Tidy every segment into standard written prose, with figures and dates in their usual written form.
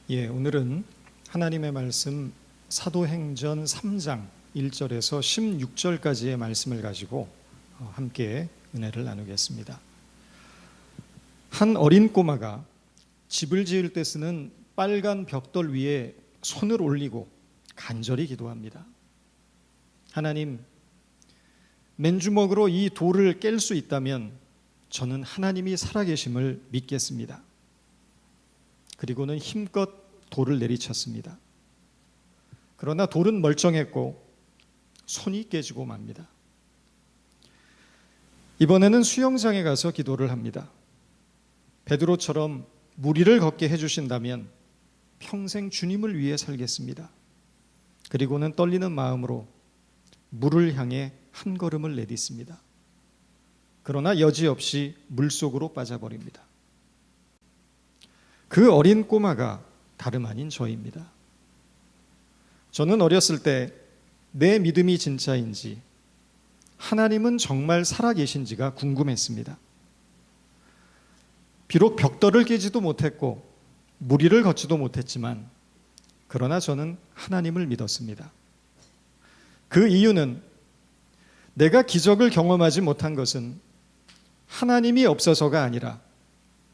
오늘은 하나님의 말씀 사도행전 3장 1절에서 16절까지의 말씀을 가지고 함께 은혜를 나누겠습니다. 한 어린 꼬마가 집을 지을 때 쓰는 빨간 벽돌 위에 손을 올리고 간절히 기도합니다. 하나님, 맨주먹으로 이 돌을 깰 수 있다면 저는 하나님이 살아계심을 믿겠습니다. 그리고는 힘껏 돌을 내리쳤습니다. 그러나 돌은 멀쩡했고 손이 깨지고 맙니다. 이번에는 수영장에 가서 기도를 합니다. 베드로처럼 무리를 걷게 해주신다면 평생 주님을 위해 살겠습니다. 그리고는 떨리는 마음으로 물을 향해 한 걸음을 내딛습니다. 그러나 여지없이 물속으로 빠져버립니다. 그 어린 꼬마가 다름 아닌 저입니다. 저는 어렸을 때 내 믿음이 진짜인지, 하나님은 정말 살아계신지가 궁금했습니다. 비록 벽돌을 깨지도 못했고 무리를 걷지도 못했지만 그러나 저는 하나님을 믿었습니다. 그 이유는 내가 기적을 경험하지 못한 것은 하나님이 없어서가 아니라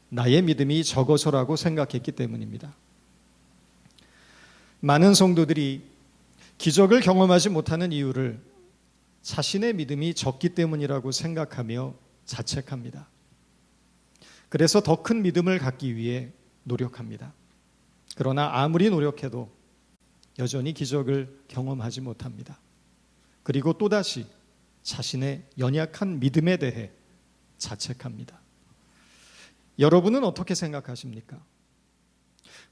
나의 믿음이 적어서라고 생각했기 때문입니다. 많은 성도들이 기적을 경험하지 못하는 이유를 자신의 믿음이 적기 때문이라고 생각하며 자책합니다. 그래서 더 큰 믿음을 갖기 위해 노력합니다. 그러나 아무리 노력해도 여전히 기적을 경험하지 못합니다. 그리고 또다시 자신의 연약한 믿음에 대해 자책합니다. 여러분은 어떻게 생각하십니까?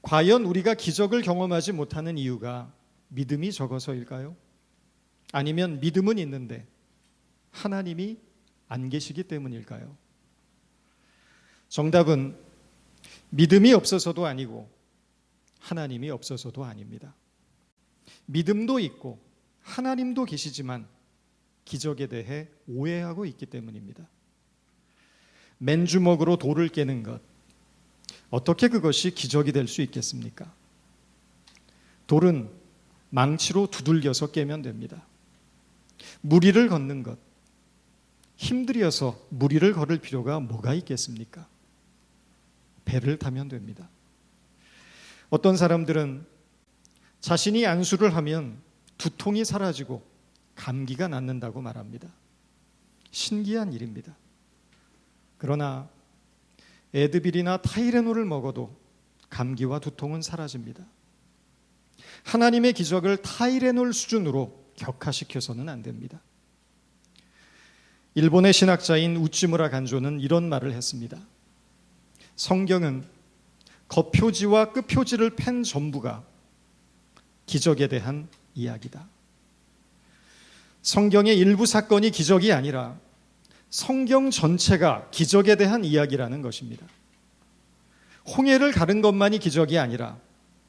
과연 우리가 기적을 경험하지 못하는 이유가 믿음이 적어서일까요? 아니면 믿음은 있는데 하나님이 안 계시기 때문일까요? 정답은 믿음이 없어서도 아니고 하나님이 없어서도 아닙니다. 믿음도 있고 하나님도 계시지만 기적에 대해 오해하고 있기 때문입니다. 맨주먹으로 돌을 깨는 것, 어떻게 그것이 기적이 될 수 있겠습니까? 돌은 망치로 두들겨서 깨면 됩니다. 무리를 걷는 것, 힘들여서 무리를 걸을 필요가 뭐가 있겠습니까? 배를 타면 됩니다. 어떤 사람들은 자신이 안수를 하면 두통이 사라지고 감기가 낫는다고 말합니다. 신기한 일입니다. 그러나 에드빌이나 타이레놀을 먹어도 감기와 두통은 사라집니다. 하나님의 기적을 타이레놀 수준으로 격화시켜서는 안 됩니다. 일본의 신학자인 우찌무라 간조는 이런 말을 했습니다. 성경은 겉표지와 끝표지를 팬 전부가 기적에 대한 이야기다. 성경의 일부 사건이 기적이 아니라 성경 전체가 기적에 대한 이야기라는 것입니다. 홍해를 가른 것만이 기적이 아니라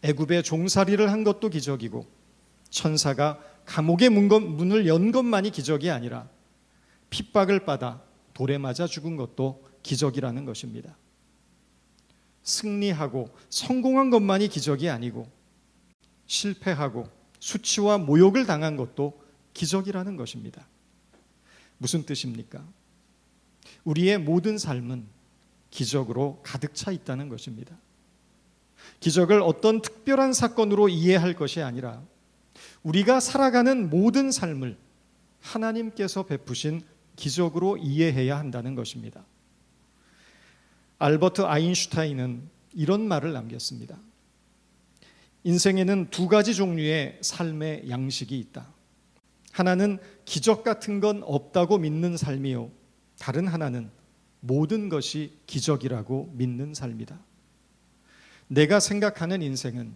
애굽에 종살이를 한 것도 기적이고 천사가 감옥의 문을 연 것만이 기적이 아니라 핍박을 받아 돌에 맞아 죽은 것도 기적이라는 것입니다. 승리하고 성공한 것만이 기적이 아니고 실패하고 수치와 모욕을 당한 것도 기적이라는 것입니다. 무슨 뜻입니까? 우리의 모든 삶은 기적으로 가득 차 있다는 것입니다. 기적을 어떤 특별한 사건으로 이해할 것이 아니라 우리가 살아가는 모든 삶을 하나님께서 베푸신 기적으로 이해해야 한다는 것입니다. 알버트 아인슈타인은 이런 말을 남겼습니다. 인생에는 두 가지 종류의 삶의 양식이 있다. 하나는 기적 같은 건 없다고 믿는 삶이요, 다른 하나는 모든 것이 기적이라고 믿는 삶이다. 내가 생각하는 인생은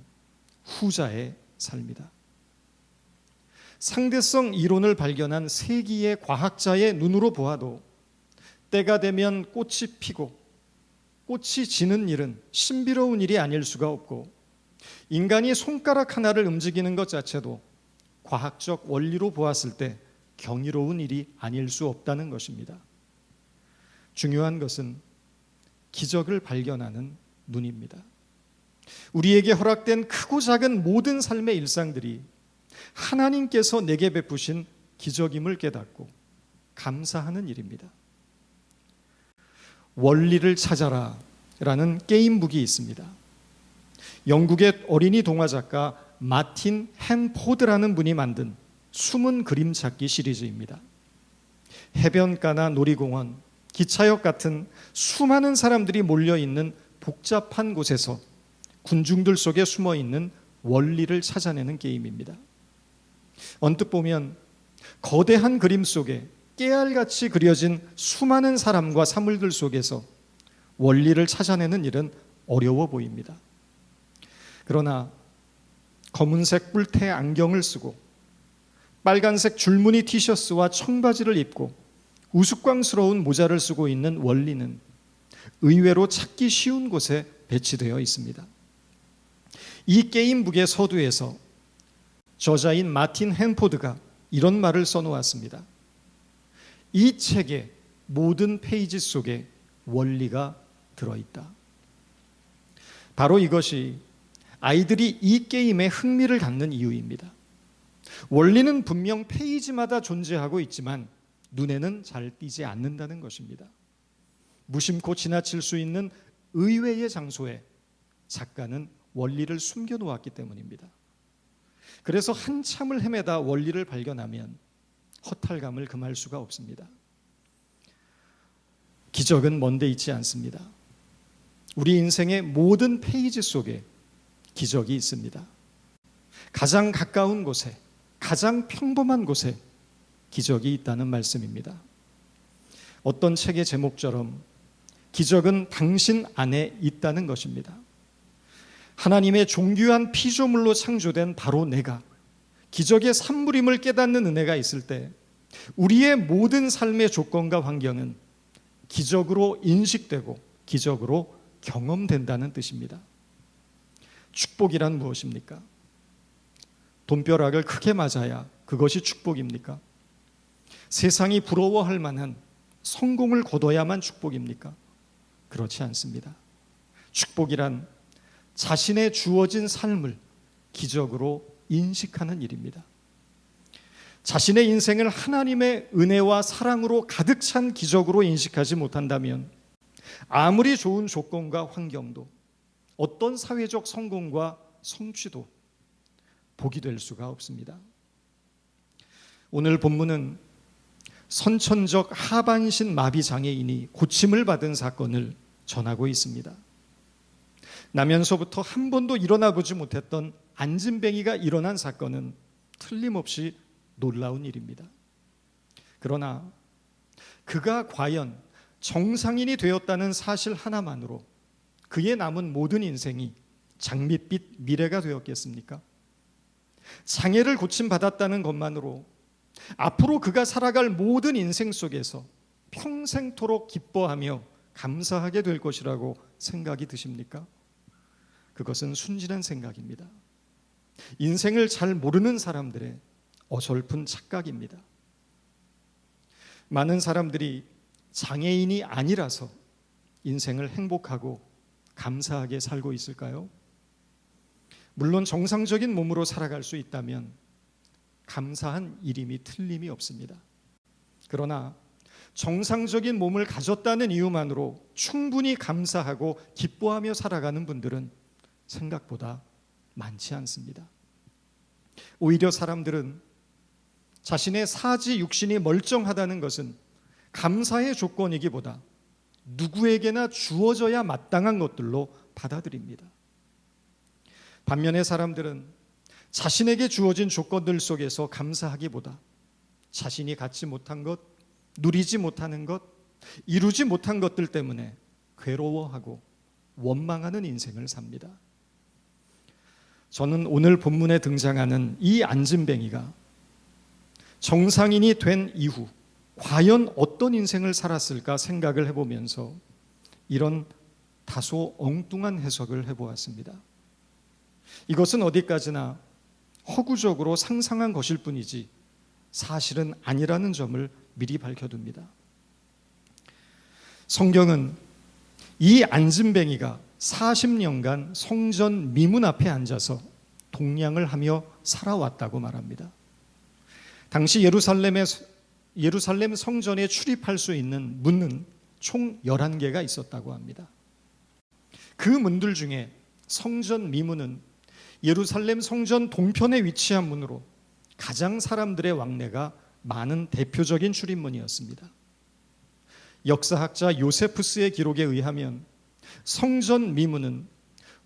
후자의 삶이다. 상대성 이론을 발견한 세기의 과학자의 눈으로 보아도 때가 되면 꽃이 피고 꽃이 지는 일은 신비로운 일이 아닐 수가 없고 인간이 손가락 하나를 움직이는 것 자체도 과학적 원리로 보았을 때 경이로운 일이 아닐 수 없다는 것입니다. 중요한 것은 기적을 발견하는 눈입니다. 우리에게 허락된 크고 작은 모든 삶의 일상들이 하나님께서 내게 베푸신 기적임을 깨닫고 감사하는 일입니다. 원리를 찾아라 라는 게임북이 있습니다. 영국의 어린이 동화 작가 마틴 헨포드라는 분이 만든 숨은 그림 찾기 시리즈입니다. 해변가나 놀이공원, 기차역 같은 수많은 사람들이 몰려있는 복잡한 곳에서 군중들 속에 숨어있는 원리를 찾아내는 게임입니다. 언뜻 보면 거대한 그림 속에 깨알같이 그려진 수많은 사람과 사물들 속에서 원리를 찾아내는 일은 어려워 보입니다. 그러나 검은색 뿔테 안경을 쓰고 빨간색 줄무늬 티셔츠와 청바지를 입고 우스꽝스러운 모자를 쓰고 있는 원리는 의외로 찾기 쉬운 곳에 배치되어 있습니다. 이 게임북의 서두에서 저자인 마틴 헨포드가 이런 말을 써놓았습니다. 이 책의 모든 페이지 속에 원리가 들어있다. 바로 이것이 아이들이 이 게임에 흥미를 갖는 이유입니다. 원리는 분명 페이지마다 존재하고 있지만 눈에는 잘 띄지 않는다는 것입니다. 무심코 지나칠 수 있는 의외의 장소에 작가는 원리를 숨겨놓았기 때문입니다. 그래서 한참을 헤매다 원리를 발견하면 허탈감을 금할 수가 없습니다. 기적은 먼데 있지 않습니다. 우리 인생의 모든 페이지 속에 기적이 있습니다. 가장 가까운 곳에, 가장 평범한 곳에 기적이 있다는 말씀입니다. 어떤 책의 제목처럼 기적은 당신 안에 있다는 것입니다. 하나님의 존귀한 피조물로 창조된 바로 내가 기적의 산물임을 깨닫는 은혜가 있을 때 우리의 모든 삶의 조건과 환경은 기적으로 인식되고 기적으로 경험된다는 뜻입니다. 축복이란 무엇입니까? 돈벼락을 크게 맞아야 그것이 축복입니까? 세상이 부러워할 만한 성공을 거둬야만 축복입니까? 그렇지 않습니다. 축복이란 자신의 주어진 삶을 기적으로 인식하는 일입니다. 자신의 인생을 하나님의 은혜와 사랑으로 가득 찬 기적으로 인식하지 못한다면 아무리 좋은 조건과 환경도 어떤 사회적 성공과 성취도 복이 될 수가 없습니다. 오늘 본문은 선천적 하반신 마비 장애인이 고침을 받은 사건을 전하고 있습니다. 나면서부터 한 번도 일어나 보지 못했던 안진뱅이가 일어난 사건은 틀림없이 놀라운 일입니다. 그러나 그가 과연 정상인이 되었다는 사실 하나만으로 그의 남은 모든 인생이 장밋빛 미래가 되었겠습니까? 장애를 고침받았다는 것만으로 앞으로 그가 살아갈 모든 인생 속에서 평생토록 기뻐하며 감사하게 될 것이라고 생각이 드십니까? 그것은 순진한 생각입니다. 인생을 잘 모르는 사람들의 어설픈 착각입니다. 많은 사람들이 장애인이 아니라서 인생을 행복하고 감사하게 살고 있을까요? 물론 정상적인 몸으로 살아갈 수 있다면 감사한 일임이 틀림이 없습니다. 그러나 정상적인 몸을 가졌다는 이유만으로 충분히 감사하고 기뻐하며 살아가는 분들은 생각보다 많지 않습니다. 오히려 사람들은 자신의 사지 육신이 멀쩡하다는 것은 감사의 조건이기보다 누구에게나 주어져야 마땅한 것들로 받아들입니다. 반면에 사람들은 자신에게 주어진 조건들 속에서 감사하기보다 자신이 갖지 못한 것, 누리지 못하는 것, 이루지 못한 것들 때문에 괴로워하고 원망하는 인생을 삽니다. 저는 오늘 본문에 등장하는 이 안진뱅이가 정상인이 된 이후 과연 어떤 인생을 살았을까 생각을 해보면서 이런 다소 엉뚱한 해석을 해보았습니다. 이것은 어디까지나 허구적으로 상상한 것일 뿐이지 사실은 아니라는 점을 미리 밝혀둡니다. 성경은 이 안진뱅이가 40년간 성전 미문 앞에 앉아서 동냥을 하며 살아왔다고 말합니다. 당시 예루살렘 성전에 출입할 수 있는 문은 총 11개가 있었다고 합니다. 그 문들 중에 성전 미문은 예루살렘 성전 동편에 위치한 문으로 가장 사람들의 왕래가 많은 대표적인 출입문이었습니다. 역사학자 요세푸스의 기록에 의하면 성전 미문은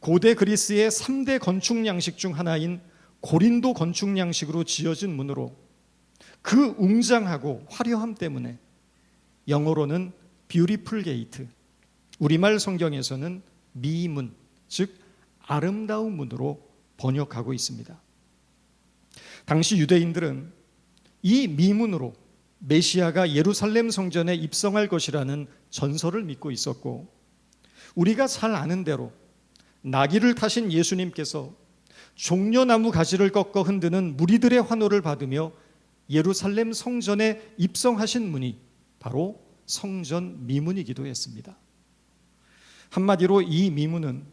고대 그리스의 3대 건축 양식 중 하나인 고린도 건축 양식으로 지어진 문으로 그 웅장하고 화려함 때문에 영어로는 beautiful gate, 우리말 성경에서는 미문, 즉 아름다운 문으로 번역하고 있습니다. 당시 유대인들은 이 미문으로 메시아가 예루살렘 성전에 입성할 것이라는 전설을 믿고 있었고, 우리가 잘 아는 대로 나귀를 타신 예수님께서 종려나무 가지를 꺾어 흔드는 무리들의 환호를 받으며 예루살렘 성전에 입성하신 문이 바로 성전 미문이기도 했습니다. 한마디로 이 미문은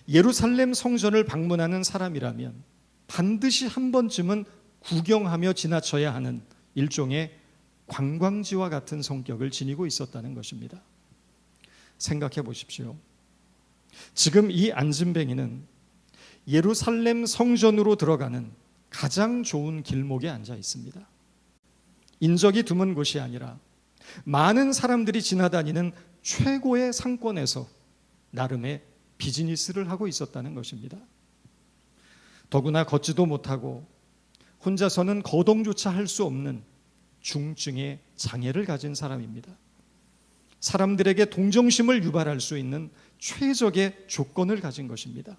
예루살렘 성전을 방문하는 사람이라면 반드시 한 번쯤은 구경하며 지나쳐야 하는 일종의 관광지와 같은 성격을 지니고 있었다는 것입니다. 생각해 보십시오. 지금 이 안진뱅이는 예루살렘 성전으로 들어가는 가장 좋은 길목에 앉아 있습니다. 인적이 드문 곳이 아니라 많은 사람들이 지나다니는 최고의 상권에서 나름의 비즈니스를 하고 있었다는 것입니다. 더구나 걷지도 못하고 혼자서는 거동조차 할 수 없는 중증의 장애를 가진 사람입니다. 사람들에게 동정심을 유발할 수 있는 최적의 조건을 가진 것입니다.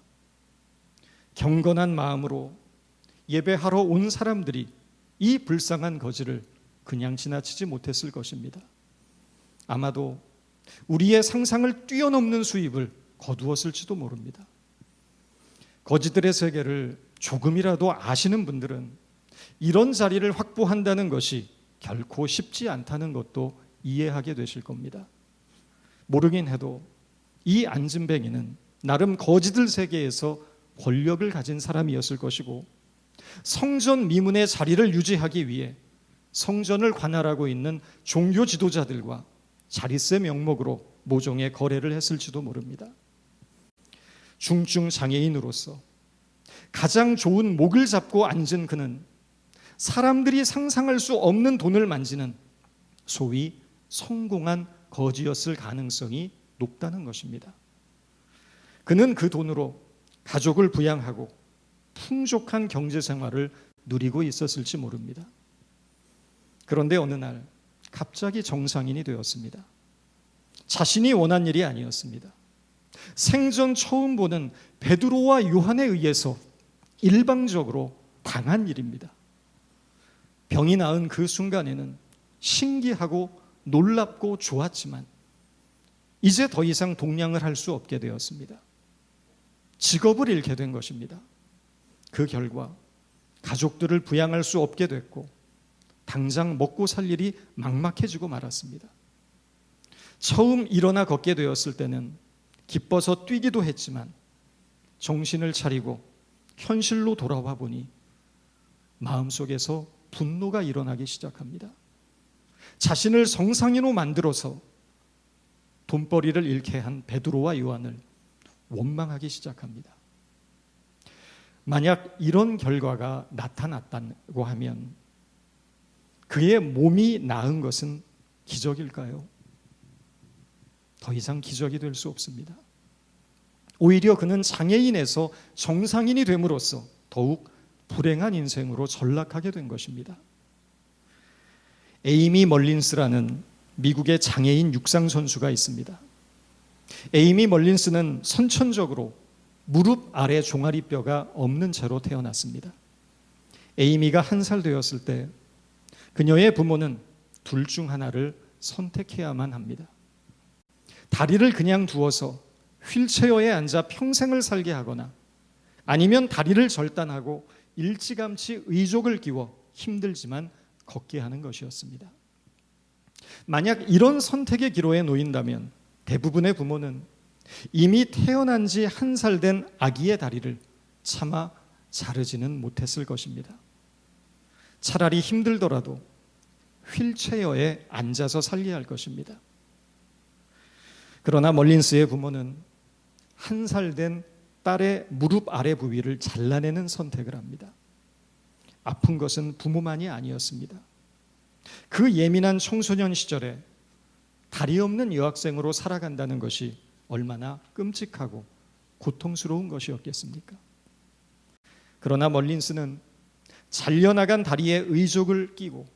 경건한 마음으로 예배하러 온 사람들이 이 불쌍한 거지를 그냥 지나치지 못했을 것입니다. 아마도 우리의 상상을 뛰어넘는 수입을 거두었을지도 모릅니다. 거지들의 세계를 조금이라도 아시는 분들은 이런 자리를 확보한다는 것이 결코 쉽지 않다는 것도 이해하게 되실 겁니다. 모르긴 해도 이 안진뱅이는 나름 거지들 세계에서 권력을 가진 사람이었을 것이고, 성전 미문의 자리를 유지하기 위해 성전을 관할하고 있는 종교 지도자들과 자릿세 명목으로 모종의 거래를 했을지도 모릅니다. 중증 장애인으로서 가장 좋은 목을 잡고 앉은 그는 사람들이 상상할 수 없는 돈을 만지는 소위 성공한 거지였을 가능성이 높다는 것입니다. 그는 그 돈으로 가족을 부양하고 풍족한 경제 생활을 누리고 있었을지 모릅니다. 그런데 어느 날 갑자기 정상인이 되었습니다. 자신이 원한 일이 아니었습니다. 생전 처음 보는 베드로와 요한에 의해서 일방적으로 당한 일입니다. 병이 나은 그 순간에는 신기하고 놀랍고 좋았지만 이제 더 이상 동냥을 할 수 없게 되었습니다. 직업을 잃게 된 것입니다. 그 결과 가족들을 부양할 수 없게 됐고 당장 먹고 살 일이 막막해지고 말았습니다. 처음 일어나 걷게 되었을 때는 기뻐서 뛰기도 했지만 정신을 차리고 현실로 돌아와 보니 마음속에서 분노가 일어나기 시작합니다. 자신을 정상인으로 만들어서 돈벌이를 잃게 한 베드로와 요한을 원망하기 시작합니다. 만약 이런 결과가 나타났다고 하면 그의 몸이 나은 것은 기적일까요? 더 이상 기적이 될 수 없습니다. 오히려 그는 장애인에서 정상인이 됨으로써 더욱 불행한 인생으로 전락하게 된 것입니다. 에이미 멀린스라는 미국의 장애인 육상 선수가 있습니다. 에이미 멀린스는 선천적으로 무릎 아래 종아리뼈가 없는 채로 태어났습니다. 에이미가 1살 되었을 때 그녀의 부모는 둘 중 하나를 선택해야만 합니다. 다리를 그냥 두어서 휠체어에 앉아 평생을 살게 하거나 아니면 다리를 절단하고 일찌감치 의족을 끼워 힘들지만 걷게 하는 것이었습니다. 만약 이런 선택의 기로에 놓인다면 대부분의 부모는 이미 태어난 지 1살 된 아기의 다리를 차마 자르지는 못했을 것입니다. 차라리 힘들더라도 휠체어에 앉아서 살게 할 것입니다. 그러나 멀린스의 부모는 1살 된 딸의 무릎 아래 부위를 잘라내는 선택을 합니다. 아픈 것은 부모만이 아니었습니다. 그 예민한 청소년 시절에 다리 없는 여학생으로 살아간다는 것이 얼마나 끔찍하고 고통스러운 것이었겠습니까? 그러나 멀린스는 잘려나간 다리에 의족을 끼고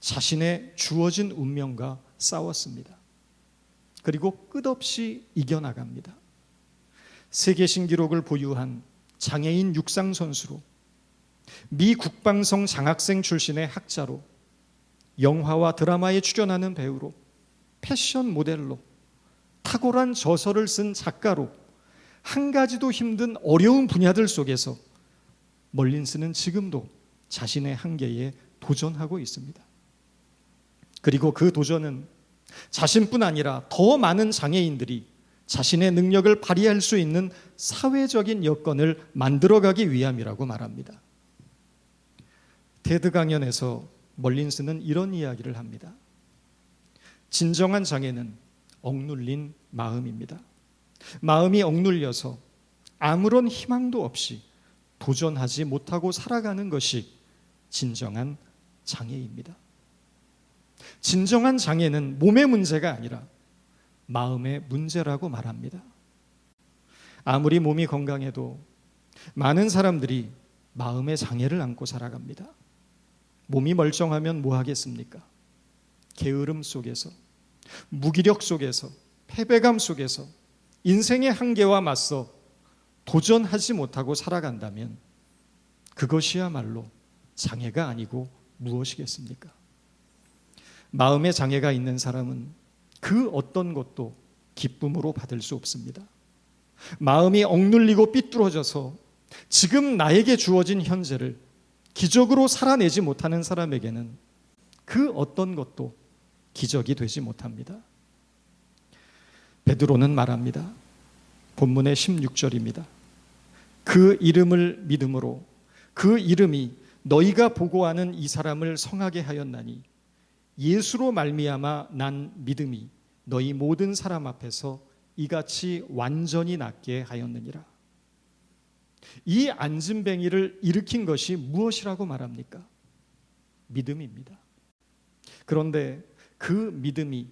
자신의 주어진 운명과 싸웠습니다. 그리고 끝없이 이겨나갑니다. 세계 신기록을 보유한 장애인 육상 선수로, 미 국방성 장학생 출신의 학자로, 영화와 드라마에 출연하는 배우로, 패션 모델로, 탁월한 저서를 쓴 작가로 한 가지도 힘든 어려운 분야들 속에서 멀린스는 지금도 자신의 한계에 도전하고 있습니다. 그리고 그 도전은 자신뿐 아니라 더 많은 장애인들이 자신의 능력을 발휘할 수 있는 사회적인 여건을 만들어가기 위함이라고 말합니다. 테드 강연에서 멀린스는 이런 이야기를 합니다. 진정한 장애는 억눌린 마음입니다. 마음이 억눌려서 아무런 희망도 없이 도전하지 못하고 살아가는 것이 진정한 장애입니다. 진정한 장애는 몸의 문제가 아니라 마음의 문제라고 말합니다. 아무리 몸이 건강해도 많은 사람들이 마음의 장애를 안고 살아갑니다. 몸이 멀쩡하면 뭐 하겠습니까? 게으름 속에서, 무기력 속에서, 패배감 속에서 인생의 한계와 맞서 도전하지 못하고 살아간다면 그것이야말로 장애가 아니고 무엇이겠습니까? 마음의 장애가 있는 사람은 그 어떤 것도 기쁨으로 받을 수 없습니다. 마음이 억눌리고 삐뚤어져서 지금 나에게 주어진 현재를 기적으로 살아내지 못하는 사람에게는 그 어떤 것도 기적이 되지 못합니다. 베드로는 말합니다. 본문의 16절입니다. 그 이름을 믿음으로 그 이름이 너희가 보고하는 이 사람을 성하게 하였나니 예수로 말미암아 난 믿음이 너희 모든 사람 앞에서 이같이 완전히 낫게 하였느니라. 이 안진뱅이를 일으킨 것이 무엇이라고 말합니까? 믿음입니다. 그런데 그 믿음이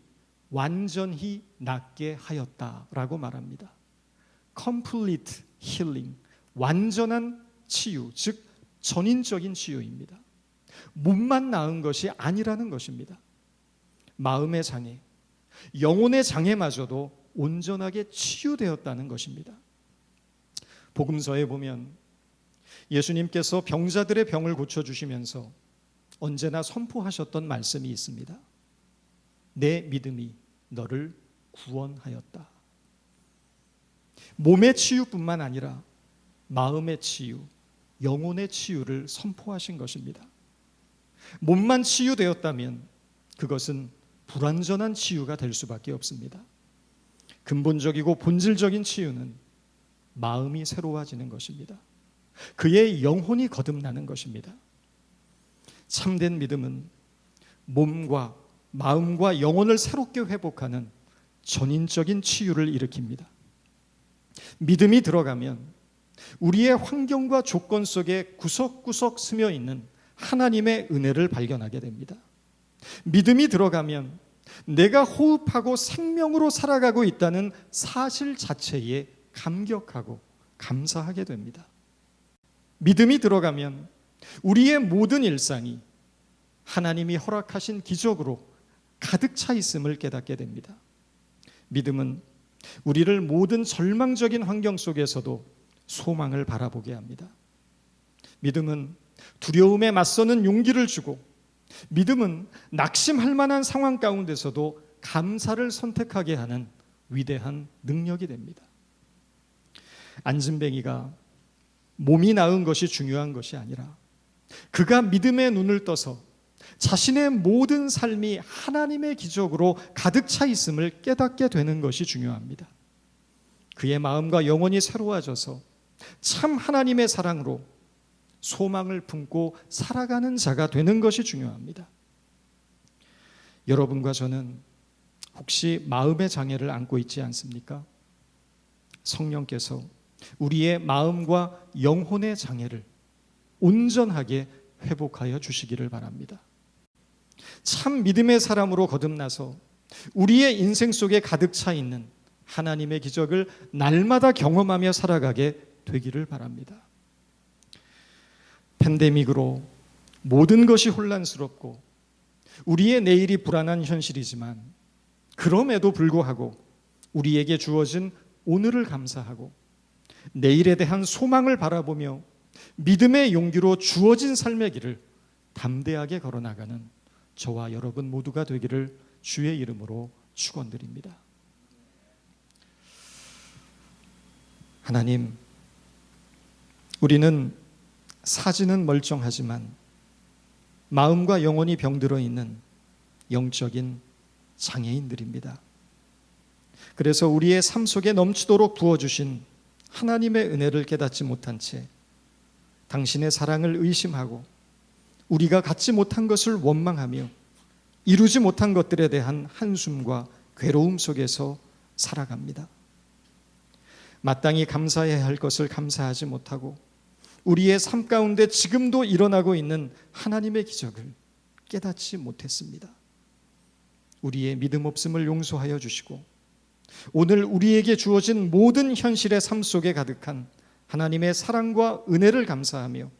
완전히 낫게 하였다라고 말합니다. Complete healing, 완전한 치유, 즉 전인적인 치유입니다. 몸만 나은 것이 아니라는 것입니다. 마음의 장애, 영혼의 장애마저도 온전하게 치유되었다는 것입니다. 복음서에 보면 예수님께서 병자들의 병을 고쳐주시면서 언제나 선포하셨던 말씀이 있습니다. 내 믿음이 너를 구원하였다. 몸의 치유뿐만 아니라 마음의 치유, 영혼의 치유를 선포하신 것입니다. 몸만 치유되었다면 그것은 불완전한 치유가 될 수밖에 없습니다. 근본적이고 본질적인 치유는 마음이 새로워지는 것입니다. 그의 영혼이 거듭나는 것입니다. 참된 믿음은 몸과 마음과 영혼을 새롭게 회복하는 전인적인 치유를 일으킵니다. 믿음이 들어가면 우리의 환경과 조건 속에 구석구석 스며 있는 하나님의 은혜를 발견하게 됩니다. 믿음이 들어가면 내가 호흡하고 생명으로 살아가고 있다는 사실 자체에 감격하고 감사하게 됩니다. 믿음이 들어가면 우리의 모든 일상이 하나님이 허락하신 기적으로 가득 차 있음을 깨닫게 됩니다. 믿음은 우리를 모든 절망적인 환경 속에서도 소망을 바라보게 합니다. 믿음은 두려움에 맞서는 용기를 주고, 믿음은 낙심할 만한 상황 가운데서도 감사를 선택하게 하는 위대한 능력이 됩니다. 안진뱅이가 몸이 나은 것이 중요한 것이 아니라 그가 믿음의 눈을 떠서 자신의 모든 삶이 하나님의 기적으로 가득 차 있음을 깨닫게 되는 것이 중요합니다. 그의 마음과 영혼이 새로워져서 참 하나님의 사랑으로 소망을 품고 살아가는 자가 되는 것이 중요합니다. 여러분과 저는 혹시 마음의 장애를 안고 있지 않습니까? 성령께서 우리의 마음과 영혼의 장애를 온전하게 회복하여 주시기를 바랍니다. 참 믿음의 사람으로 거듭나서 우리의 인생 속에 가득 차 있는 하나님의 기적을 날마다 경험하며 살아가게 되기를 바랍니다. 팬데믹으로 모든 것이 혼란스럽고 우리의 내일이 불안한 현실이지만 그럼에도 불구하고 우리에게 주어진 오늘을 감사하고 내일에 대한 소망을 바라보며 믿음의 용기로 주어진 삶의 길을 담대하게 걸어나가는 저와 여러분 모두가 되기를 주의 이름으로 축원드립니다. 하나님, 우리는 사지는 멀쩡하지만 마음과 영혼이 병들어 있는 영적인 장애인들입니다. 그래서 우리의 삶 속에 넘치도록 부어주신 하나님의 은혜를 깨닫지 못한 채 당신의 사랑을 의심하고 우리가 갖지 못한 것을 원망하며 이루지 못한 것들에 대한 한숨과 괴로움 속에서 살아갑니다. 마땅히 감사해야 할 것을 감사하지 못하고 우리의 삶 가운데 지금도 일어나고 있는 하나님의 기적을 깨닫지 못했습니다. 우리의 믿음 없음을 용서하여 주시고 오늘 우리에게 주어진 모든 현실의 삶 속에 가득한 하나님의 사랑과 은혜를 감사하며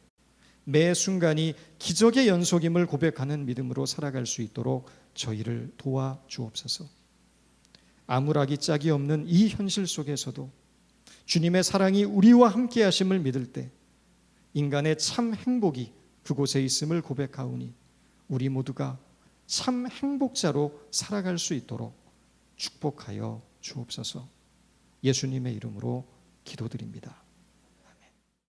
매 순간이 기적의 연속임을 고백하는 믿음으로 살아갈 수 있도록 저희를 도와주옵소서. 암울하기 짝이 없는 이 현실 속에서도 주님의 사랑이 우리와 함께 하심을 믿을 때 인간의 참 행복이 그곳에 있음을 고백하오니 우리 모두가 참 행복자로 살아갈 수 있도록 축복하여 주옵소서. 예수님의 이름으로 기도드립니다.